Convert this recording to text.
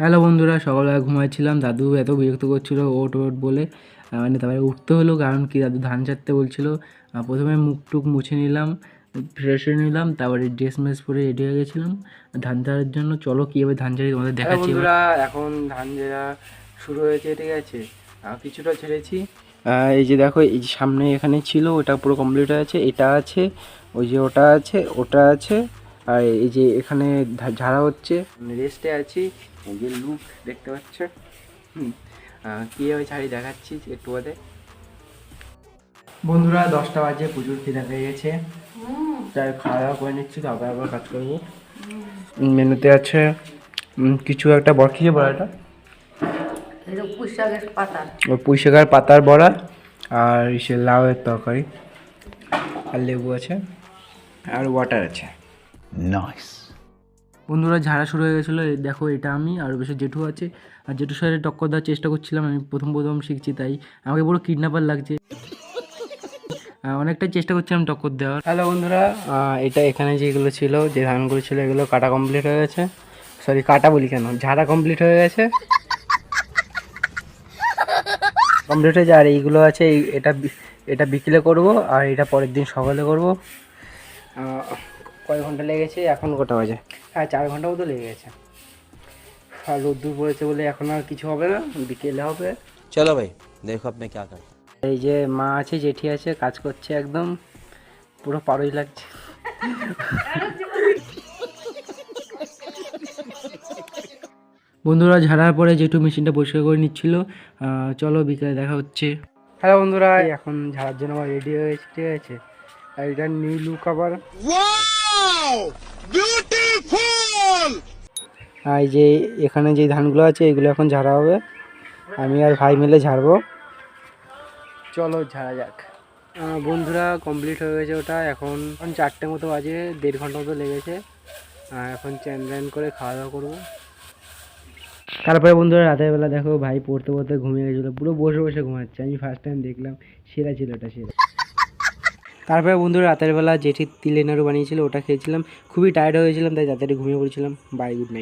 Hello বন্ধুরা, সকালবেলা ঘুমাচ্ছিলাম। দাদু এত বিরক্ত করছিল ওঠ ওঠ বলে, মানে তারপরে উঠতে হলো। কারণ কি, দাদু ধান চাটতে বলছিল। প্রথমে মুখ টুক মুছে নিলাম, ফ্রেশ হয়ে নিলাম, তারপরে ড্রেস মেস পরে রেডি হয়ে গেছিলাম ধান ঝাড়ার জন্য। চলো কীভাবে ধান ঝাড়ি তোমাদের দেখাচ্ছি। বন্ধুরা, এখন ধান ঝাড়া শুরু হয়েছে, ঠিক আছে। কিছুটা ছেড়েছি। এই যে দেখো, এই যে সামনে এখানে ছিল, ওটা পুরো কমপ্লিট হয়ে আছে। এটা আছে, ওই যে ওটা আছে, ওটা আছে, আর এই যে এখানে ঝাড়া হচ্ছে। রেস্টে আছি। এই যে লুক দেখতে পাচ্ছ। কীভাবে ছাড়ি দেখাচ্ছি একটু বাদে। বন্ধুরা, 10টা বাজে, প্রচুর খিদা পেয়ে গেছে। তাই খাওয়া দাওয়া করে নিচ্ছি, তারপর আবার কাজ করবো। মেনুতে আছে কিছু একটা বরখি বড়া, এটা পুঁই শাকের পাতার বড়া, আর সে লাউয়ের তরকারি, আর লেবু আছে, আর ওয়াটার আছে। নাইস। বন্ধুরা, ঝাড়া শুরু হয়ে গেছিলো। দেখো, এটা আমি আর বেশি জেঠু আছে। আর জেঠুর সাথে টক্কর দেওয়ার চেষ্টা করছিলাম। আমি প্রথম শিখছি, তাই আমাকে পুরো কিডন্যাপার লাগছে। অনেকটাই চেষ্টা করছিলাম টক্কর দেওয়ার। হ্যালো বন্ধুরা, এটা এখানে যেগুলো ছিল, যে ধানগুলো ছিল, এগুলো কাটা কমপ্লিট হয়ে গেছে। সরি, কাটা বলি কেন, ঝাড়া কমপ্লিট হয়ে গেছে, কমপ্লিট হয়েছে। আর এইগুলো আছে, এটা বিকেলে করব, আর এটা পরের দিন সকালে করব। কয় ঘন্টা লেগেছে এখন? কটা বাজে? হ্যাঁ, 4 ঘন্টা মতো লেগে গেছে। আর রোদ্দুর পড়েছে বলে এখন আর কিছু হবে না, বিকেলে হবে। চলো ভাই, দেখো আপনি কি করতে। এই যে মা আছে, জেঠি আছে, কাজ করছে, একদম পুরো পারই লাগছে। বন্ধুরা, ঝাড়ার পরে জেঠু মেশিনটা পরিষ্কার করে নিচ্ছিল। চলো বিকেলে দেখা হচ্ছে। হ্যালো বন্ধুরা, এখন ঝাড়ার জন্য আমার রেডি হয়েছে, ঠিক আছে। আর এটা নিউ লুক আবার। এই যে এখানে যে ধানগুলো আছে, এগুলো এখন ঝাড়া হবে। আমি আর ভাই মিলে ঝাড়বো। চলো ঝাড়া যাক। বন্ধুরা, কমপ্লিট হয়ে গেছে ওটা। এখন 4টে মতো বাজে, 1.5 ঘন্টা মতো লেগেছে। এখন চ্যান করে খাওয়া দাওয়া করবো। তারপরে বন্ধুরা, রাতের বেলা দেখো, ভাই পড়তে পড়তে ঘুমিয়ে গেছিলো, পুরো বসে বসে ঘুমাচ্ছে। আমি ফার্স্ট টাইম দেখলাম, সেরা ছিল এটা, সেরা। তারপরে বন্ধুরা, রাতের বেলা জেঠি তিলের নাড়ু বানিয়েছিল, ওটা খেয়েছিলাম। খুবই টায়ার্ড হয়েছিলাম, তাই তাড়াতাড়ি ঘুমিয়ে পড়েছিলাম। Bye, good night.